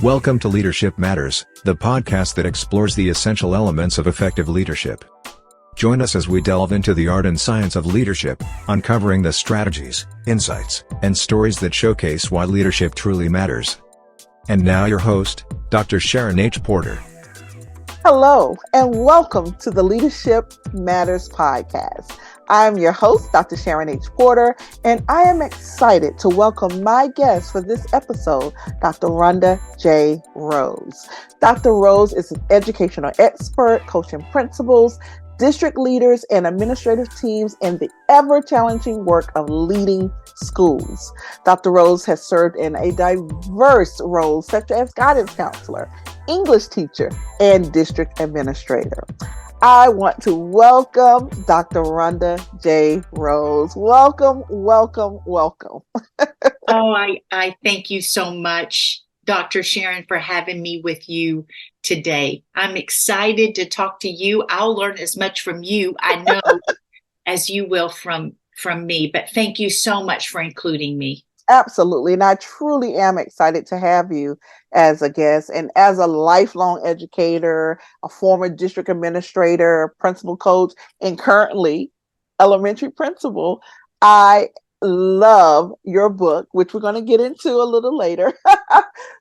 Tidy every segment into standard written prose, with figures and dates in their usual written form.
Welcome to Leadership Matters, the podcast that explores the essential elements of effective leadership. Join us as we delve into the art and science of leadership, uncovering the strategies, insights, and stories that showcase why leadership truly matters. And now your host, Dr. Sharon H. Porter. Hello, and welcome to the Leadership Matters podcast. I'm your host, Dr. Sharon H. Porter, and I am excited to welcome my guest for this episode, Dr. Rhonda J. Roos. Dr. Roos is an educational expert, coaching principals, district leaders, and administrative teams in the ever-challenging work of leading schools. Dr. Roos has served in a diverse roles such as guidance counselor, English teacher, and district administrator. I want to welcome Dr. Rhonda J. Roos. Welcome, welcome, welcome. I thank you so much, Dr. Sharon, for having me with you today. I'm excited to talk to you. I'll learn as much from you, I know, as you will from me. But thank you so much for including me. Absolutely. And I truly am excited to have you as a guest and as a lifelong educator, a former district administrator, principal coach, and currently elementary principal. I love your book, which we're going to get into a little later.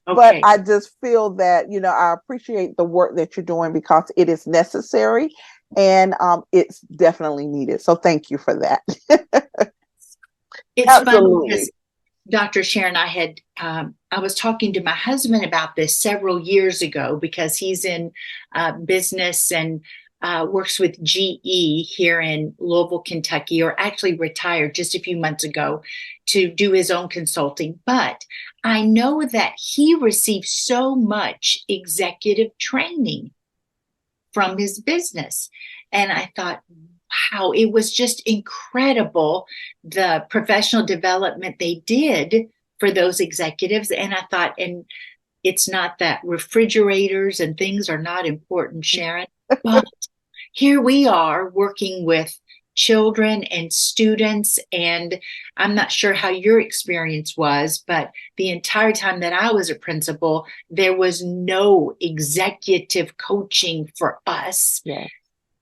But I just feel that, I appreciate the work that you're doing because it is necessary and it's definitely needed. So thank you for that. It's fun because Dr. Sharon, I was talking to my husband about this several years ago because he's in business and works with GE here in Louisville, Kentucky, or actually retired just a few months ago to do his own consulting. But I know that he received so much executive training from his business. And I thought, wow, it was just incredible, the professional development they did for those executives. And I thought, and it's not that refrigerators and things are not important, Sharon, but here we are working with children and students. And I'm not sure how your experience was, but the entire time that I was a principal, there was no executive coaching for us. Yeah.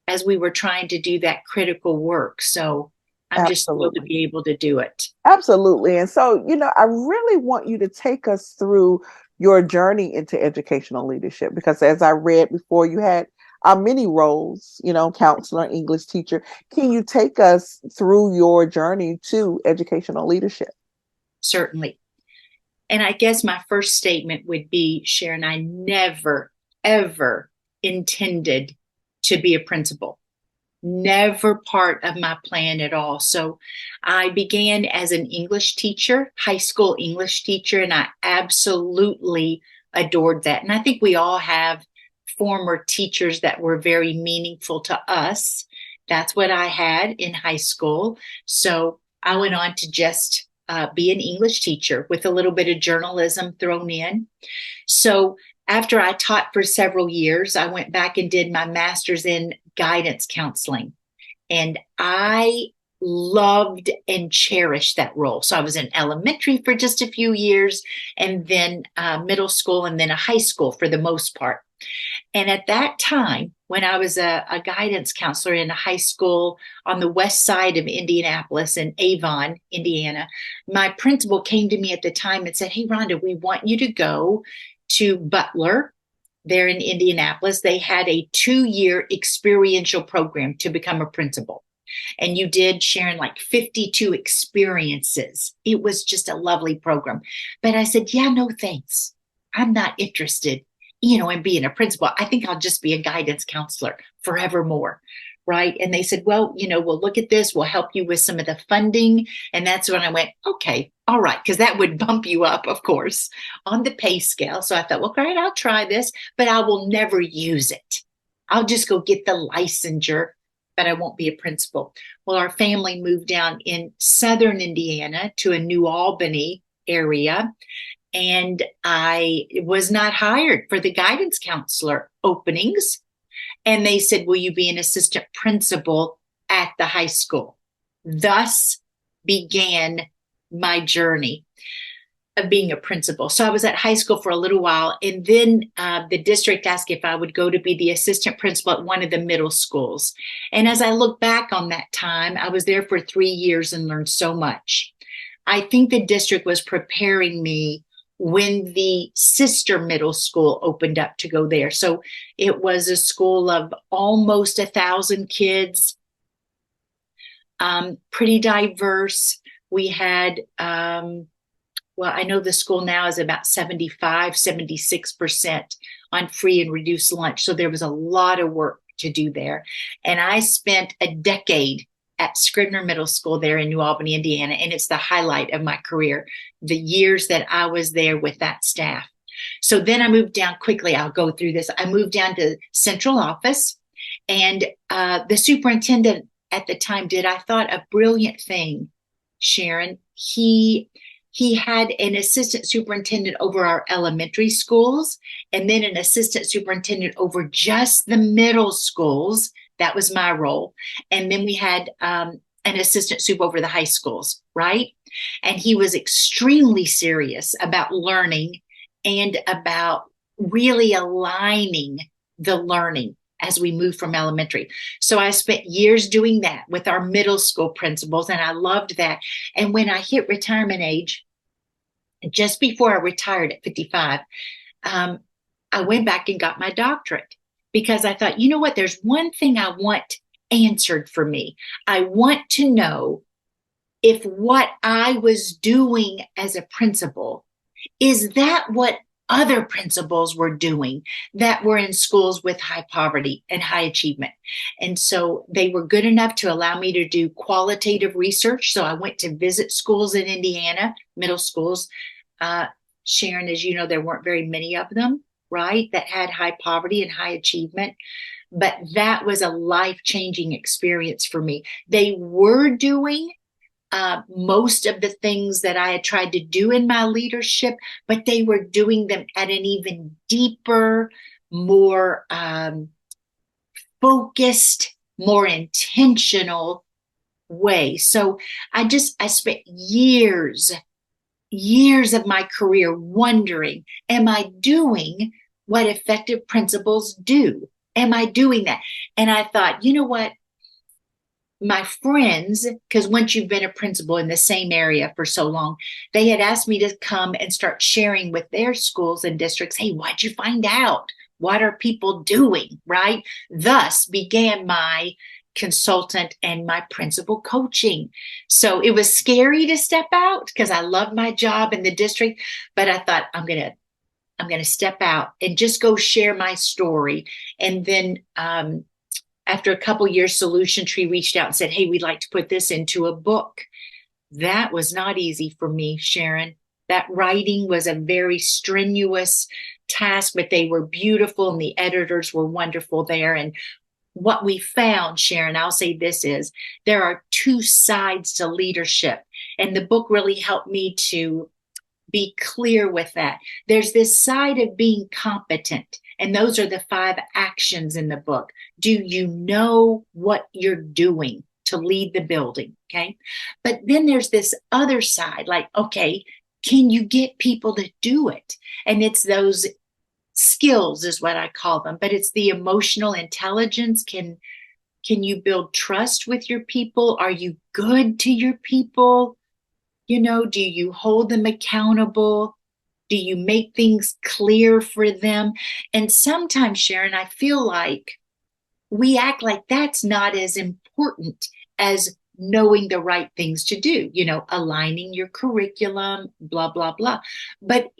As we were trying to do that critical work. So I'm just thrilled to be able to do it. Absolutely. And so, I really want you to take us through your journey into educational leadership, because as I read before, you had many roles, counselor, English teacher. Can you take us through your journey to educational leadership? Certainly. And I guess my first statement would be, Sharon, I never, ever intended to be a principal. Never part of my plan at all. So I began as an English teacher, high school English teacher, and I absolutely adored that. And I think we all have former teachers that were very meaningful to us. That's what I had in high school. So I went on to just be an English teacher with a little bit of journalism thrown in. So after I taught for several years, I went back and did my master's in guidance counseling. And I loved and cherished that role. So I was in elementary for just a few years, and then middle school, and then a high school for the most part. And at that time, when I was a guidance counselor in a high school on the west side of Indianapolis in Avon, Indiana, my principal came to me at the time and said, "Hey, Rhonda, we want you to go to Butler there in Indianapolis. They had a 2-year experiential program to become a principal. And you did, Sharon, like 52 experiences. It was just a lovely program." But I said, "Yeah, no, thanks. I'm not interested, in being a principal. I think I'll just be a guidance counselor forevermore." Right. And they said, "Well, we'll look at this. We'll help you with some of the funding." And that's when I went, okay, all right. Because that would bump you up, of course, on the pay scale. So I thought, well, great, I'll try this, but I will never use it. I'll just go get the licensure, but I won't be a principal. Well, our family moved down in southern Indiana to a New Albany area. And I was not hired for the guidance counselor openings. And they said, "Will you be an assistant principal at the high school?" Thus began my journey. of being a principal. So I was at high school for a little while, and then the district asked if I would go to be the assistant principal at one of the middle schools. And as I look back on that time, I was there for 3 years and learned so much. I think the district was preparing me when the sister middle school opened up to go there. So it was a school of almost 1,000 kids, pretty diverse. We had, well, I know the school now is about 76% on free and reduced lunch. So there was a lot of work to do there. And I spent a decade at Scribner Middle School there in New Albany, Indiana. And it's the highlight of my career, the years that I was there with that staff. So then I moved down quickly. I'll go through this. I moved down to central office, and the superintendent at the time did, I thought, a brilliant thing, Sharon. He had an assistant superintendent over our elementary schools, and then an assistant superintendent over just the middle schools. That was my role. And then we had an assistant soup over the high schools, right? And he was extremely serious about learning and about really aligning the learning as we move from elementary. So I spent years doing that with our middle school principals, and I loved that. And when I hit retirement age, just before I retired at 55, I went back and got my doctorate, because I thought, you know what, there's one thing I want answered for me. I want to know if what I was doing as a principal, is that what other principals were doing that were in schools with high poverty and high achievement. And so they were good enough to allow me to do qualitative research. So I went to visit schools in Indiana, middle schools. Sharon, as you know, there weren't very many of them, right, that had high poverty and high achievement. But that was a life-changing experience for me. They were doing most of the things that I had tried to do in my leadership, but they were doing them at an even deeper, more focused, more intentional way. So I spent years of my career wondering, am I doing what effective principals do? Am I doing that? And I thought, you know what? My friends, because once you've been a principal in the same area for so long, they had asked me to come and start sharing with their schools and districts. Hey, why'd you find out? What are people doing? Right? Thus began my consultant and my principal coaching. So it was scary to step out because I love my job in the district, but I thought I'm going to step out and just go share my story. And then, after a couple years, Solution Tree reached out and said, hey, we'd like to put this into a book. That was not easy for me, Sharon. That writing was a very strenuous task, but they were beautiful and the editors were wonderful there. And what we found, Sharon, I'll say this is, there are two sides to leadership. And the book really helped me to be clear with that. There's this side of being competent. And those are the 5 actions in the book. Do you know what you're doing to lead the building? Okay. But then there's this other side, like, okay, can you get people to do it? And it's those skills is what I call them, but it's the emotional intelligence. Can you build trust with your people? Are you good to your people? You know, do you hold them accountable? Do you make things clear for them? And sometimes, Sharon, I feel like we act like that's not as important as knowing the right things to do, you know, aligning your curriculum, blah, blah, blah. But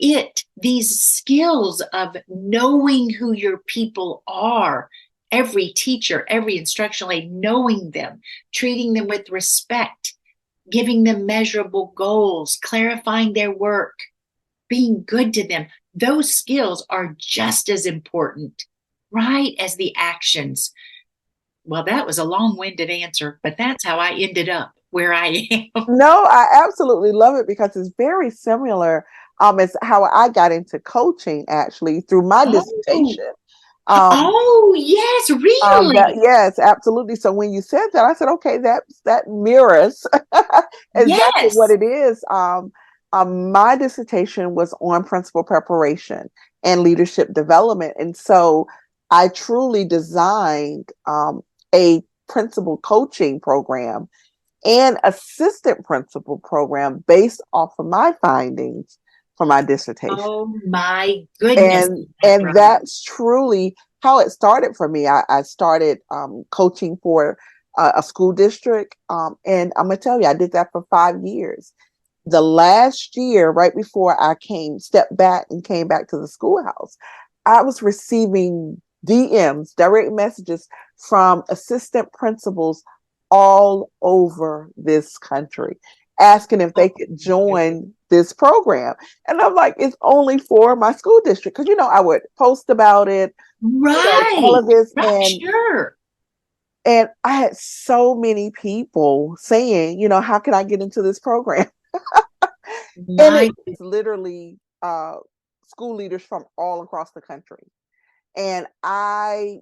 these skills of knowing who your people are, every teacher, every instructional aide, knowing them, treating them with respect, giving them measurable goals, clarifying their work, being good to them, those skills are just as important, right, as the actions. Well, that was a long-winded answer, but that's how I ended up where I am. No, I absolutely love it because it's very similar as how I got into coaching, actually, through my dissertation. Yes, really? Yes, absolutely. So when you said that, I said, okay, that mirrors exactly Yes. what it is. My dissertation was on principal preparation and leadership development. And so I truly designed a principal coaching program and assistant principal program based off of my findings for my dissertation. Oh my goodness. And that's truly how it started for me. I started coaching for a school district, and I'm gonna tell you, I did that for 5 years. The last year, right before I stepped back and came back to the schoolhouse, I was receiving DMs, direct messages from assistant principals all over this country asking if they Oh, could join this program. And I'm like, it's only for my school district. Because, I would post about it, all right. of this. Right. Sure. And I had so many people saying, how can I get into this program? And My it's literally school leaders from all across the country. And I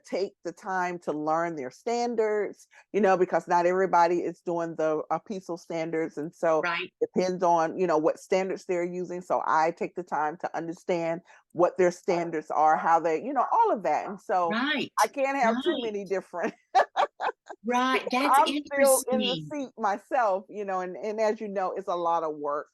take the time to learn their standards, because not everybody is doing the PESEL standards. And so right. it depends on, what standards they're using. So I take the time to understand what their standards are, how they, all of that. And so Right. I can't have too Right. many different. Right. That's I'm still in the interesting. seat myself, and as you know, it's a lot of work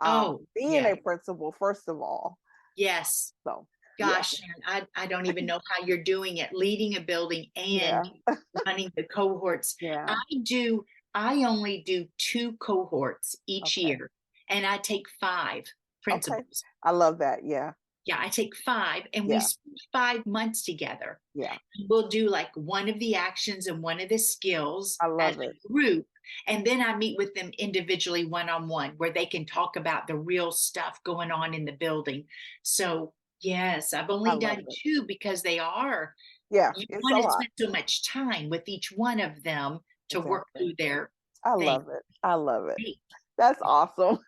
Oh, being yeah. a principal, first of all. Yes. So, yeah, Gosh, Sharon, I don't even know how you're doing it, leading a building and yeah, running the cohorts. yeah. I do, I only do 2 cohorts each Okay. year, and I take 5 Okay. principals. I love that. Yeah. Yeah, I take 5 and we Yeah. spend 5 months together. Yeah. We'll do like one of the actions and one of the skills I as love it. a group. And then I meet with them individually one-on-one where they can talk about the real stuff going on in the building. So yes, I've I only love done it. 2 because Yeah. you It's a want to lot. spend so much time with each one of them to work Exactly. through their I thing. love it. I love it. Great. That's awesome.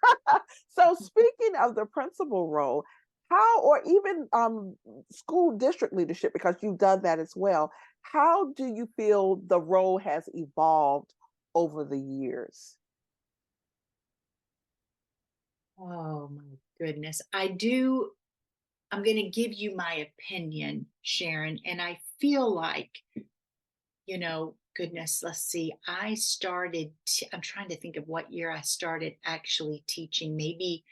So speaking of the principal role, how, or even school district leadership, because you've done that as well, how do you feel the role has evolved over the years? Oh my goodness. I'm going to give you my opinion, Sharon, and I feel like, goodness, let's see. I'm trying to think of what year I started actually teaching. Maybe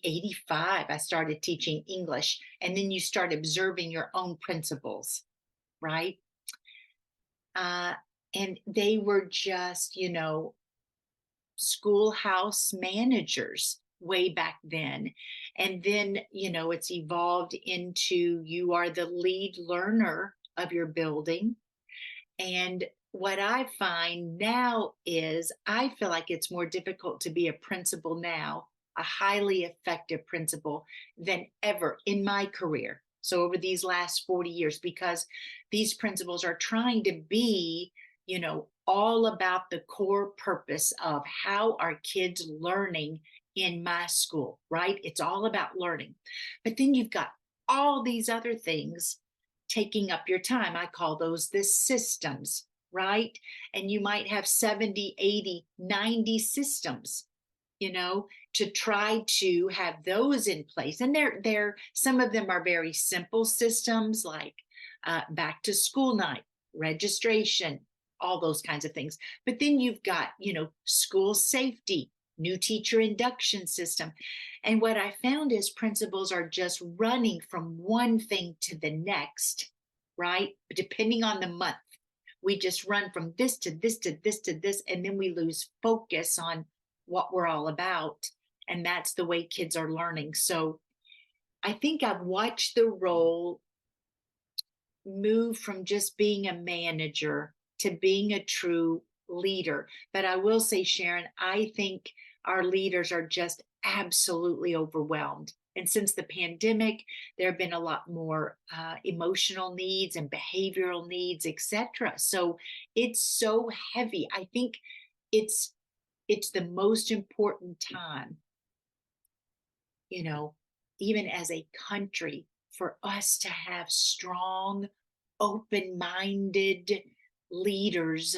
85 I started teaching English, and then you start observing your own principles, right? Uh and they were just, schoolhouse managers way back then. And then, it's evolved into you are the lead learner of your building. And what I find now is I feel like it's more difficult to be a principal now, a highly effective principal, than ever in my career. So over these last 40 years, because these principals are trying to be, all about the core purpose of how are kids learning in my school, right? It's all about learning. But then you've got all these other things taking up your time. I call those the systems, right? And you might have 70, 80, 90 systems, to try to have those in place. And they're some of them are very simple systems like back to school night, registration, all those kinds of things. But then you've got, school safety, new teacher induction system. And what I found is principals are just running from one thing to the next, right? Depending on the month, we just run from this to this to this to this, and then we lose focus on what we're all about. And that's the way kids are learning. So I think I've watched the role move from just being a manager to being a true leader. But I will say, Sharon, I think our leaders are just absolutely overwhelmed. And since the pandemic, there have been a lot more emotional needs and behavioral needs, etc. So it's so heavy. I think it's it's the most important time, you know, even as a country, for us to have strong, open minded leaders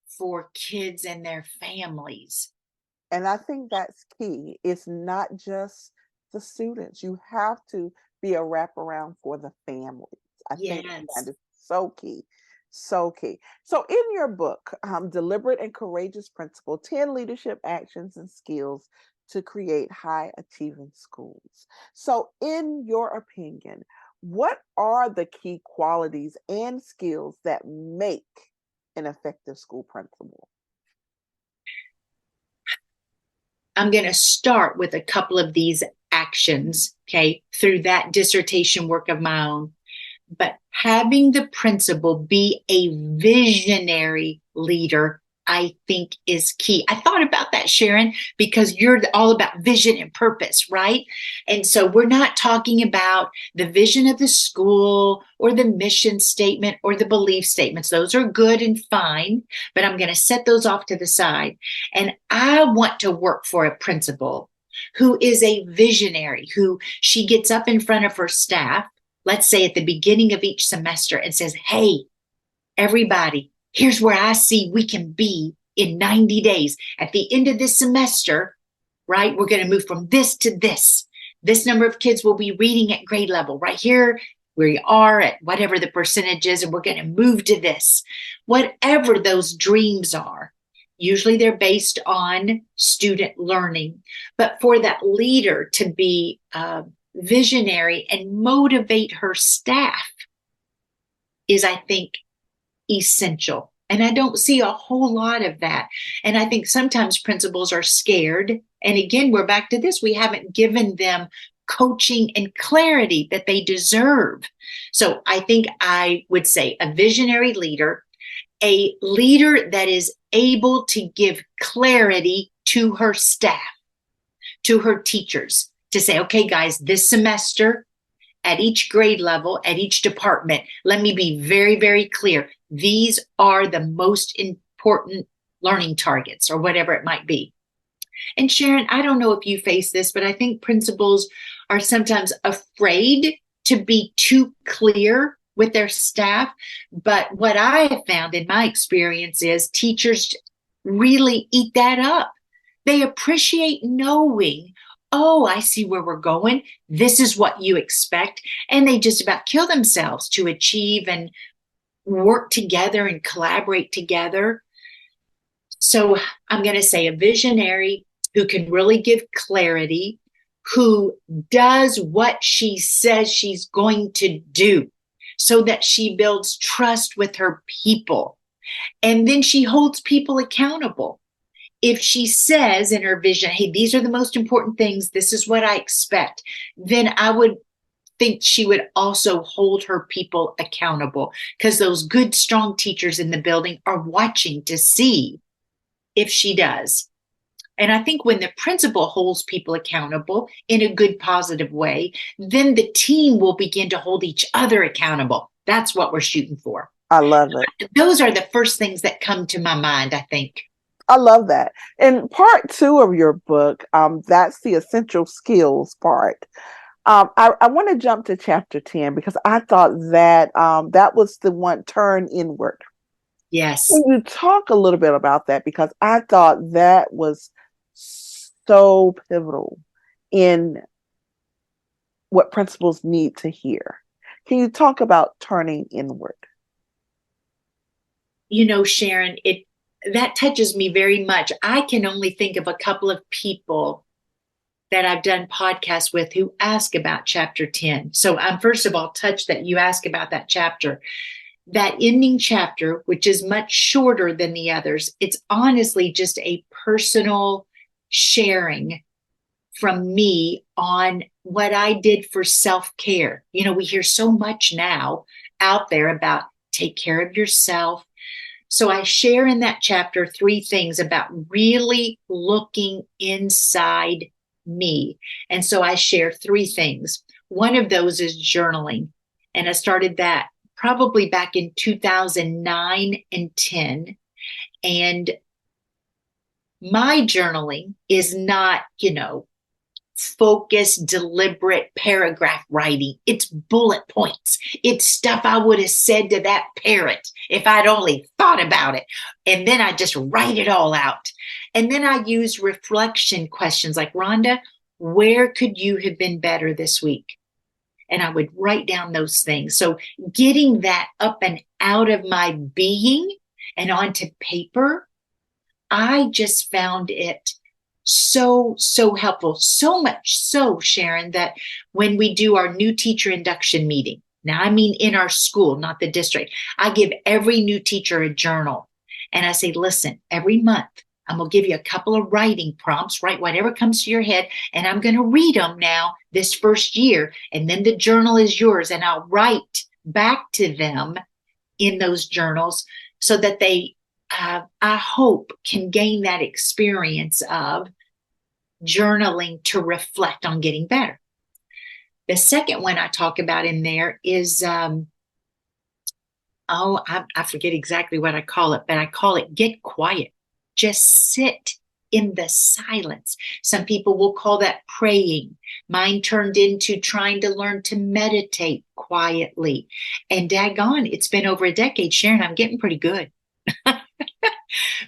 for kids and their families. And I think that's key. It's not just the students. You have to be a wraparound for the families. I think that Yes. is so key. So key. So in your book, Deliberate and Courageous Principle, 10 Leadership Actions and Skills to Create High Achieving Schools. So in your opinion, what are the key qualities and skills that make an effective school principal? I'm going to start with a couple of these actions, okay, through that dissertation work of my own. But having the principal be a visionary leader, I think is key. I thought about that, Sharon, because you're all about vision and purpose, right? And so we're not talking about the vision of the school or the mission statement or the belief statements. Those are good and fine, but I'm going to set those off to the side. And I want to work for a principal who is a visionary, who she gets up in front of her staff, let's say at the beginning of each semester, and says, hey, everybody, here's where I see we can be in 90 days. At the end of this semester, right, we're going to move from this to this. This number of kids will be reading at grade level. Right here, we are at whatever the percentage is, and we're going to move to this. Whatever those dreams are, usually they're based on student learning. But for that leader to be visionary and motivate her staff is, I think, essential. And I don't see a whole lot of that. And I think sometimes principals are scared. And again, we're back to this. We haven't given them coaching and clarity that they deserve. So I think I would say a visionary leader, a leader that is able to give clarity to her staff, to her teachers, to say, okay, guys, this semester at each grade level, at each department, let me be very, very clear. These are the most important learning targets or whatever it might be. And Sharon, I don't know if you face this, but I think principals are sometimes afraid to be too clear with their staff. But what I have found in my experience is teachers really eat that up. They appreciate knowing, oh, I see where we're going. This is what you expect. And they just about kill themselves to achieve and work together and collaborate together. So I'm going to say a visionary who can really give clarity, who does what she says she's going to do so that she builds trust with her people. And then she holds people accountable. If she says in her vision, hey, these are the most important things, this is what I expect, then I would think she would also hold her people accountable, because those good, strong teachers in the building are watching to see if she does. And I think when the principal holds people accountable in a good, positive way, then the team will begin to hold each other accountable. That's what we're shooting for. I love it. Those are the first things that come to my mind, I think. I love that. In part 2 of your book, that's the essential skills part. I want to jump to chapter 10 because I thought that that was the one, turn inward. Yes. Can you talk a little bit about that? Because I thought that was so pivotal in what principals need to hear. Can you talk about turning inward? You know, Sharon, that touches me very much. I can only think of a couple of people that I've done podcasts with who ask about chapter 10. So I'm first of all touched that you ask about that chapter. That ending chapter, which is much shorter than the others, it's honestly just a personal sharing from me on what I did for self-care. You know, we hear so much now out there about take care of yourself. So I share in that chapter 3 things about really looking inside me. And so I share 3 things. One of those is journaling. And I started that probably back in 2009 and 10. And my journaling is not, focused, deliberate paragraph writing. It's bullet points. It's stuff I would have said to that parent if I'd only thought about it. And then I just write it all out. And then I use reflection questions like, Rhonda, where could you have been better this week? And I would write down those things. So getting that up and out of my being and onto paper, I just found it so helpful. So much so, Sharon, that when we do our new teacher induction meeting, now I mean in our school, not the district, I give every new teacher a journal. And I say, listen, every month, I'm going to give you a couple of writing prompts, write whatever comes to your head, and I'm going to read them now this first year. And then the journal is yours. And I'll write back to them in those journals so that they, I hope, can gain that experience of journaling to reflect on getting better. The second one I talk about in there is, I forget exactly what I call it, but I call it get quiet. Just sit in the silence. Some people will call that praying. Mine turned into trying to learn to meditate quietly. And daggone, it's been over a decade, Sharon, I'm getting pretty good.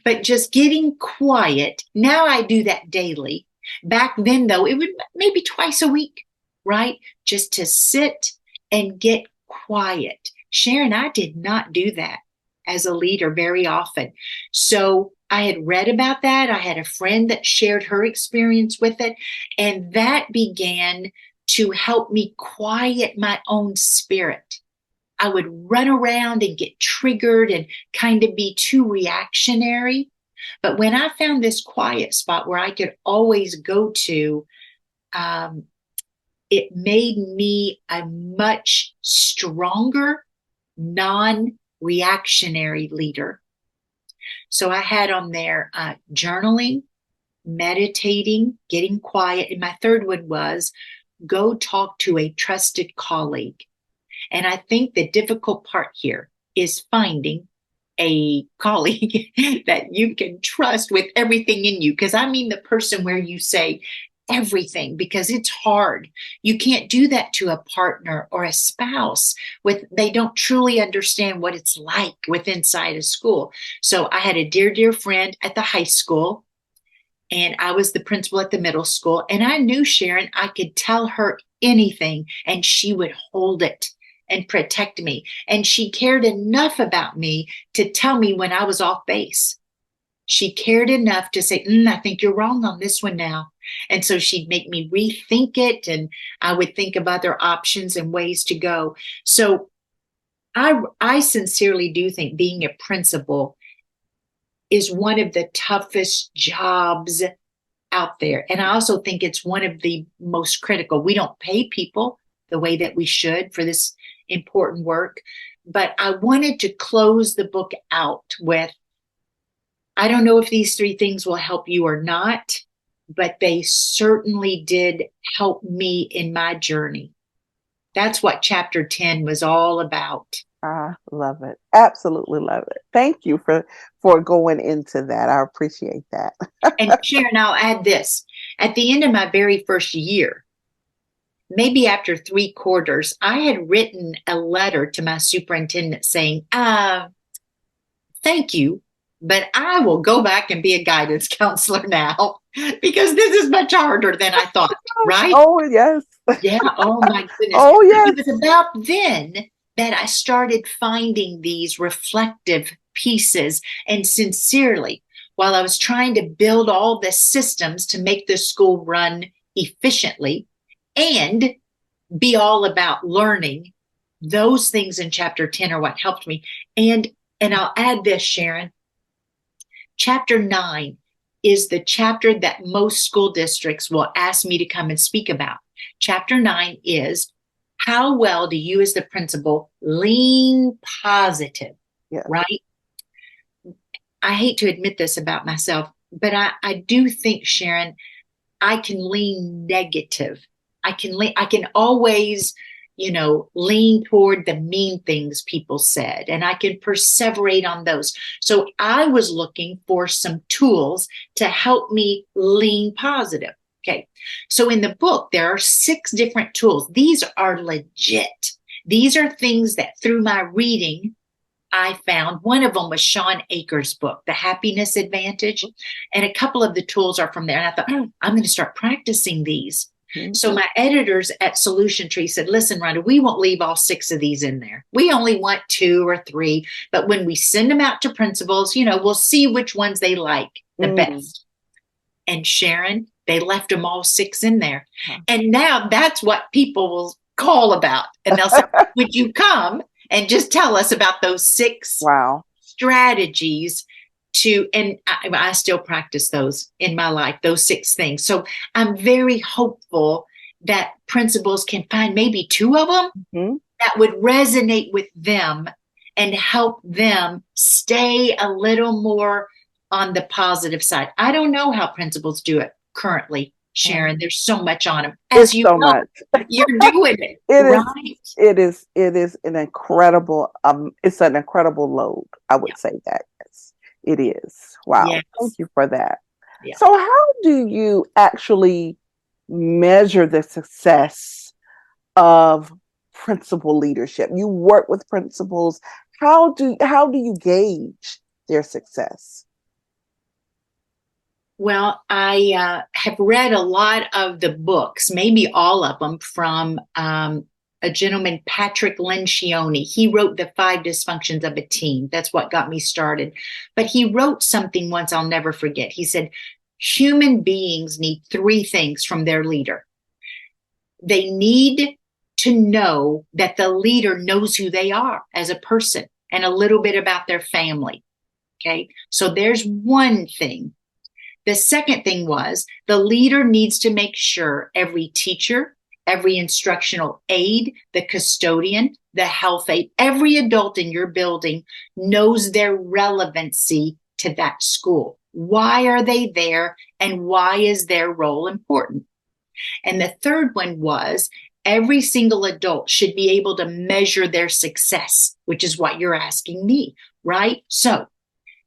But just getting quiet. Now I do that daily. Back then, though, it would maybe twice a week, right? Just to sit and get quiet. Sharon, I did not do that as a leader very often. So I had read about that. I had a friend that shared her experience with it. And that began to help me quiet my own spirit. I would run around and get triggered and kind of be too reactionary. But when I found this quiet spot where I could always go to, it made me a much stronger, non-reactionary leader. So I had on there journaling, meditating, getting quiet. And my third one was go talk to a trusted colleague. And I think the difficult part here is finding a colleague that you can trust with everything in you. Because I mean the person where you say everything, because it's hard. You can't do that to a partner or a spouse they don't truly understand what it's like with inside a school. So I had a dear friend at the high school, and I was the principal at the middle school. And I knew, Sharon, I could tell her anything and she would hold it and protect me. And she cared enough about me to tell me when I was off base. She cared enough to say, I think you're wrong on this one now. And so she'd make me rethink it, and I would think of other options and ways to go. So I sincerely do think being a principal is one of the toughest jobs out there. And I also think it's one of the most critical. We don't pay people the way that we should for this important work. But I wanted to close the book out with, I don't know if these three things will help you or not, but they certainly did help me in my journey. That's what chapter 10 was all about. I love it. Absolutely love it. Thank you for going into that. I appreciate that. And Sharon, I'll add this. At the end of my very first year, maybe after 3 quarters, I had written a letter to my superintendent saying, thank you, but I will go back and be a guidance counselor now because this is much harder than I thought, right? Oh, yes. Yeah. Oh, my goodness. Oh, yes. It was about then that I started finding these reflective pieces. And sincerely, while I was trying to build all the systems to make the school run efficiently and be all about learning, those things in chapter 10 are what helped me. And I'll add this, Sharon. Chapter 9 is the chapter that most school districts will ask me to come and speak about. Chapter 9 is, how well do you as the principal lean positive, yes. Right? I hate to admit this about myself, but I do think, Sharon, I can lean negative. I can always, lean toward the mean things people said, and I can perseverate on those. So I was looking for some tools to help me lean positive. Okay. So in the book, there are 6 different tools. These are legit. These are things that through my reading, I found. One of them was Sean Akers' book, The Happiness Advantage. And a couple of the tools are from there. And I thought, I'm going to start practicing these. Mm-hmm. So my editors at Solution Tree said, listen, Rhonda, we won't leave all 6 of these in there. We only want 2 or 3. But when we send them out to principals, we'll see which ones they like the best. And Sharon, they left them all 6 in there. And now that's what people will call about. And they'll say, would you come and just tell us about those 6 strategies and I still practice those in my life, those 6 things. So I'm very hopeful that principals can find maybe 2 of them that would resonate with them and help them stay a little more on the positive side. I don't know how principals do it currently, Sharon. There's so much on them. As you know, you're doing it. It is an incredible, it's an incredible load. I would say that. Yes, it is. Wow. Yes. Thank you for that. Yeah. So how do you actually measure the success of principal leadership? You work with principals. How do you gauge their success? Well, I have read a lot of the books, maybe all of them, from a gentleman, Patrick Lencioni. He wrote The 5 Dysfunctions of a Team. That's what got me started. But he wrote something once I'll never forget. He said, human beings need 3 things from their leader. They need to know that the leader knows who they are as a person and a little bit about their family. Okay, so there's one thing. The second thing was the leader needs to make sure every teacher, every instructional aide, the custodian, the health aide, every adult in your building knows their relevancy to that school. Why are they there and why is their role important? And the third one was every single adult should be able to measure their success, which is what you're asking me, right? So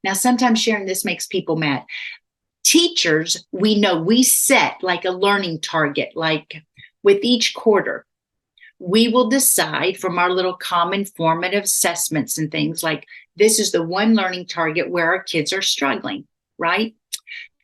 now sometimes, Sharon, this makes people mad. Teachers, we know we set like a learning target, like with each quarter, we will decide from our little common formative assessments and things like, this is the one learning target where our kids are struggling, right?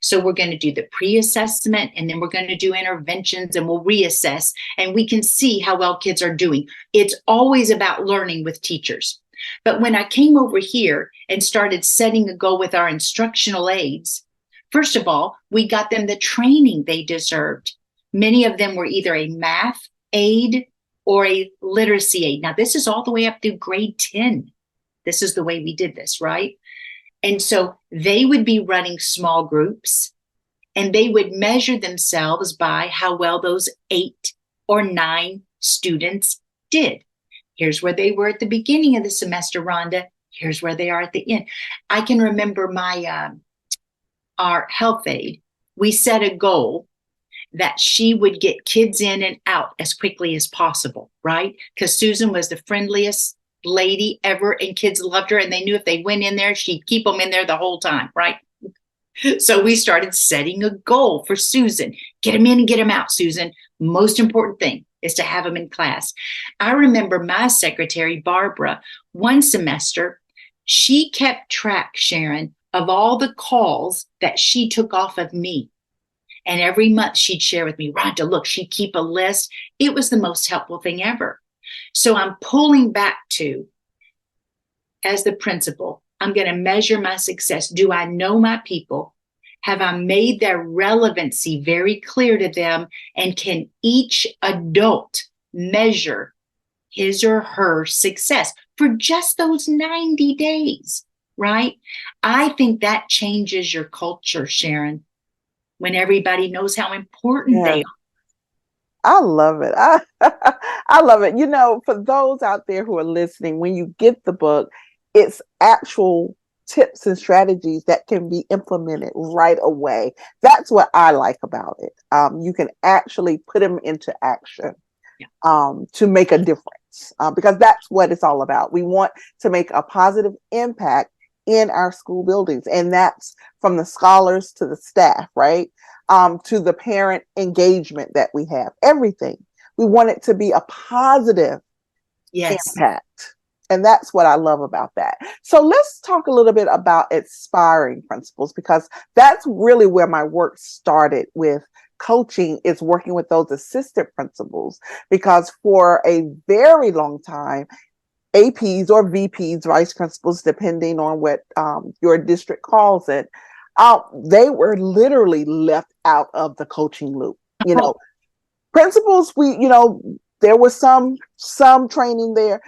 So we're going to do the pre-assessment and then we're going to do interventions and we'll reassess and we can see how well kids are doing. It's always about learning with teachers. But when I came over here and started setting a goal with our instructional aides, first of all, we got them the training they deserved. Many of them were either a math aide or a literacy aide. Now, this is all the way up through grade 10. This is the way we did this, right? And so they would be running small groups and they would measure themselves by how well those 8 or 9 students did. Here's where they were at the beginning of the semester, Rhonda. Here's where they are at the end. I can remember our health aide, we set a goal that she would get kids in and out as quickly as possible, right? Because Susan was the friendliest lady ever and kids loved her and they knew if they went in there, she'd keep them in there the whole time, right? So we started setting a goal for Susan. Get them in and get them out, Susan. Most important thing is to have them in class. I remember my secretary, Barbara, one semester, she kept track, Sharon, of all the calls that she took off of me. And every month she'd share with me, Rhonda, look, she'd keep a list. It was the most helpful thing ever. So I'm pulling back to, as the principal, I'm going to measure my success. Do I know my people? Have I made their relevancy very clear to them? And can each adult measure his or her success for just those 90 days? Right? I think that changes your culture, Sharon, when everybody knows how important they are. I love it. I love it. For those out there who are listening, when you get the book, it's actual tips and strategies that can be implemented right away. That's what I like about it. You can actually put them into action to make a difference because that's what it's all about. We want to make a positive impact in our school buildings. And that's from the scholars to the staff, right? to the parent engagement that we have, everything. We want it to be a positive impact. And that's what I love about that. So let's talk a little bit about aspiring principals, because that's really where my work started with coaching, is working with those assistant principals, because for a very long time, APs or VPs, vice principals, depending on what your district calls it, they were literally left out of the coaching loop. You know, principals, there was some training there.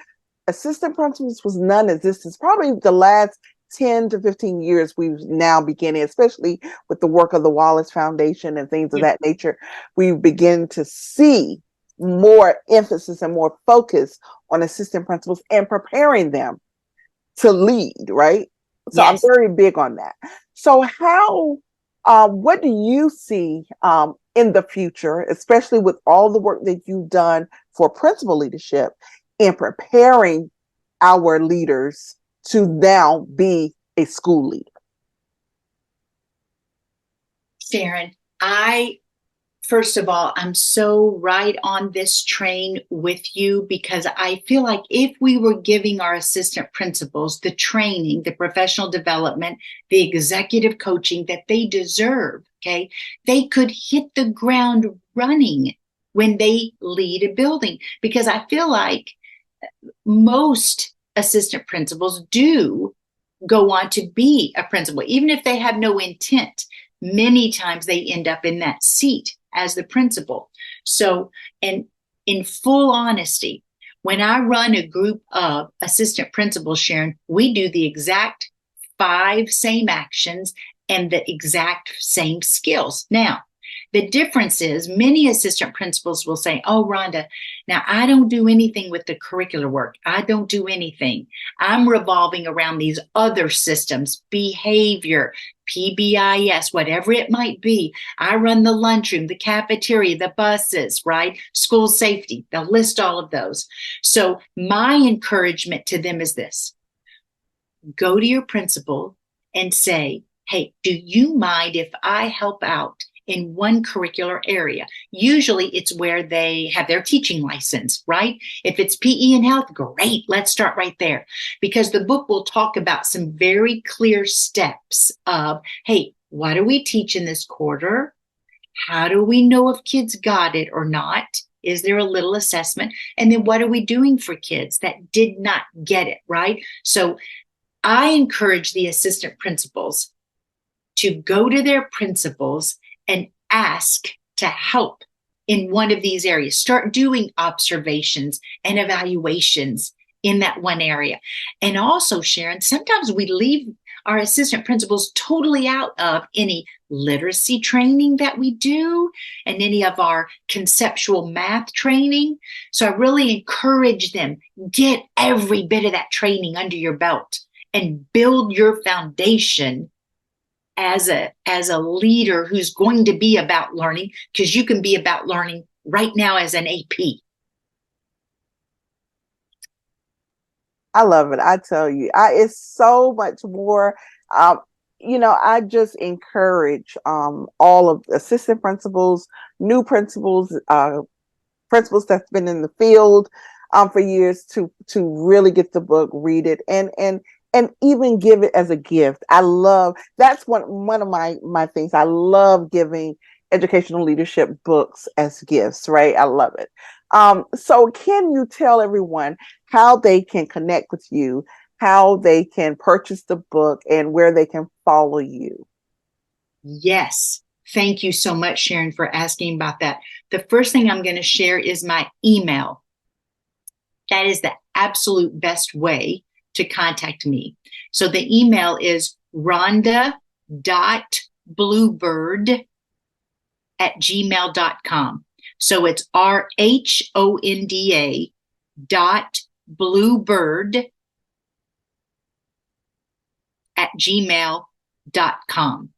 Assistant principals was non-existent. Probably the last 10 to 15 years we've now beginning, especially with the work of the Wallace Foundation and things of that nature, we begin to see more emphasis and more focus on assistant principals and preparing them to lead, right? So I'm very big on that. So what do you see in the future, especially with all the work that you've done for principal leadership, in preparing our leaders to now be a school leader? Sharon, first of all, I'm so right on this train with you, because I feel like if we were giving our assistant principals the training, the professional development, the executive coaching that they deserve, okay, they could hit the ground running when they lead a building. Because I feel like most assistant principals do go on to be a principal, even if they have no intent. Many times they end up in that seat as the principal. So, and in full honesty, when I run a group of assistant principals, Sharon, we do the exact 5 same actions and the exact same skills. Now, the difference is many assistant principals will say, oh, Rhonda, now I don't do anything with the curricular work. I don't do anything. I'm revolving around these other systems, behavior, PBIS, whatever it might be. I run the lunchroom, the cafeteria, the buses, right? School safety. They'll list all of those. So my encouragement to them is this: go to your principal and say, hey, do you mind if I help out in one curricular area? Usually it's where they have their teaching license, right? If it's PE and health, great. Let's start right there, because the book will talk about some very clear steps of, hey, what do we teach in this quarter? How do we know if kids got it or not? Is there a little assessment? And then what are we doing for kids that did not get it, right? So I encourage the assistant principals to go to their principals and ask to help in one of these areas. Start doing observations and evaluations in that one area. And also, Sharon, sometimes we leave our assistant principals totally out of any literacy training that we do and any of our conceptual math training. So I really encourage them, get every bit of that training under your belt and build your foundation as a leader who's going to be about learning, because you can be about learning right now as an AP. I love it. I tell you, it's so much more. I just encourage all of assistant principals, new principals, principals that's been in the field for years to really get the book, read it, and even give it as a gift. I love, that's one of my things. I love giving educational leadership books as gifts, right? I love it. So can you tell everyone how they can connect with you, how they can purchase the book, and where they can follow you? Yes. Thank you so much, Sharon, for asking about that. The first thing I'm going to share is my email. That is the absolute best way to contact me. So the email is rhonda.bluebird@gmail.com. So it's RHONDA.bluebird@gmail.com.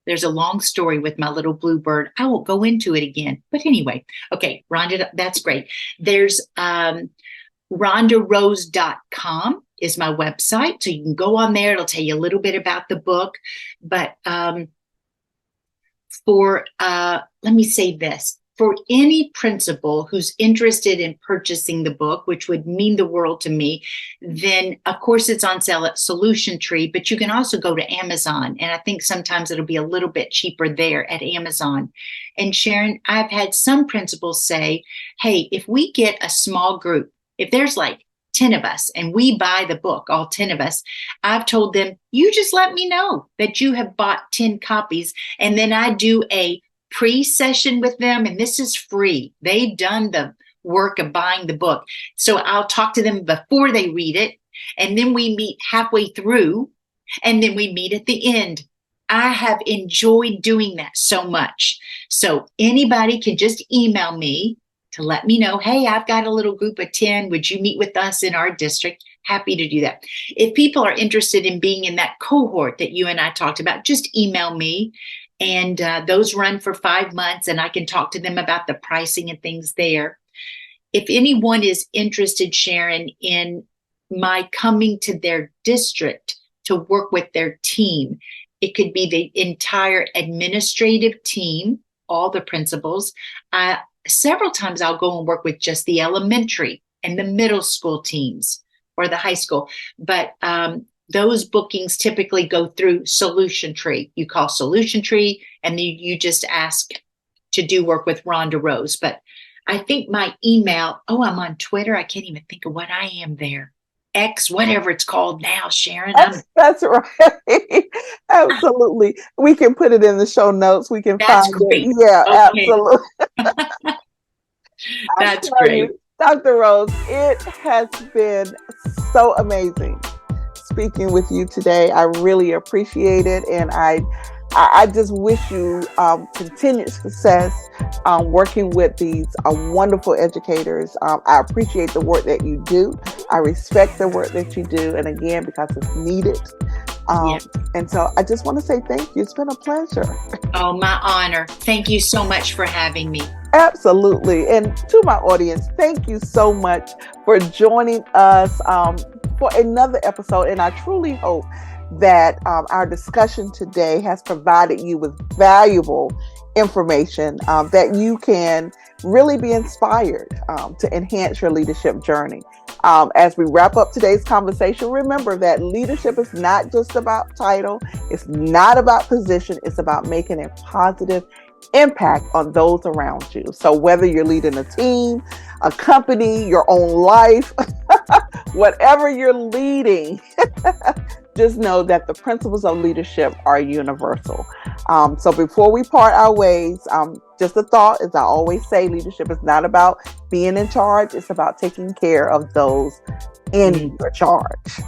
There's a long story with my little bluebird. I won't go into it again. But anyway, okay, Rhonda, that's great. There's RhondaRose.com is my website. So you can go on there. It'll tell you a little bit about the book. But let me say this, for any principal who's interested in purchasing the book, which would mean the world to me, then of course it's on sale at Solution Tree, but you can also go to Amazon. And I think sometimes it'll be a little bit cheaper there at Amazon. And Sharon, I've had some principals say, hey, if we get a small group, if there's like 10 of us and we buy the book, all 10 of us, I've told them, you just let me know that you have bought 10 copies. And then I do a pre-session with them, and this is free. They've done the work of buying the book. So I'll talk to them before they read it, and then we meet halfway through, and then we meet at the end. I have enjoyed doing that so much. So anybody can just email me to let me know, hey, I've got a little group of 10. Would you meet with us in our district? Happy to do that. If people are interested in being in that cohort that you and I talked about, just email me. And those run for 5 months, and I can talk to them about the pricing and things there. If anyone is interested, Sharon, in my coming to their district to work with their team, it could be the entire administrative team, all the principals. Several times I'll go and work with just the elementary and the middle school teams or the high school. But those bookings typically go through Solution Tree. You call Solution Tree, and then you just ask to do work with Rhonda Rose. But I think my email, I'm on Twitter. I can't even think of what I am there. X, whatever it's called now, Sharon. That's right. Absolutely. We can put it in the show notes. We can find great. it. Yeah, Okay. Absolutely. That's great. Dr. Rose, it has been so amazing speaking with you today. I really appreciate it, and I just wish you continued success working with these wonderful educators. I appreciate the work that you do. I respect the work that you do, and again, because it's needed. And so I just want to say thank you. It's been a pleasure. Oh, my honor. Thank you so much for having me. Absolutely. And to my audience, thank you so much for joining us for another episode. And I truly hope that our discussion today has provided you with valuable information that you can really be inspired to enhance your leadership journey. As we wrap up today's conversation, remember that leadership is not just about title. It's not about position. It's about making a positive impact on those around you. So whether you're leading a team, a company, your own life, whatever you're leading, just know that the principles of leadership are universal. So before we part our ways, just a thought, as I always say, leadership is not about being in charge. It's about taking care of those in your charge.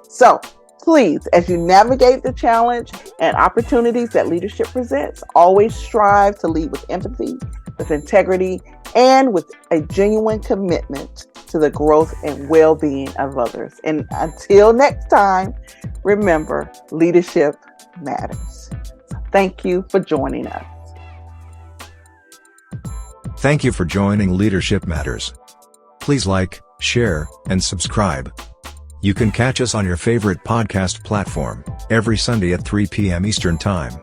So please, as you navigate the challenge and opportunities that leadership presents, always strive to lead with empathy, with integrity, and with a genuine commitment to the growth and well-being of others. And until next time, remember, leadership matters. So thank you for joining us. Thank you for joining Leadership Matters. Please like, share, and subscribe. You can catch us on your favorite podcast platform every Sunday at 3 p.m. Eastern Time.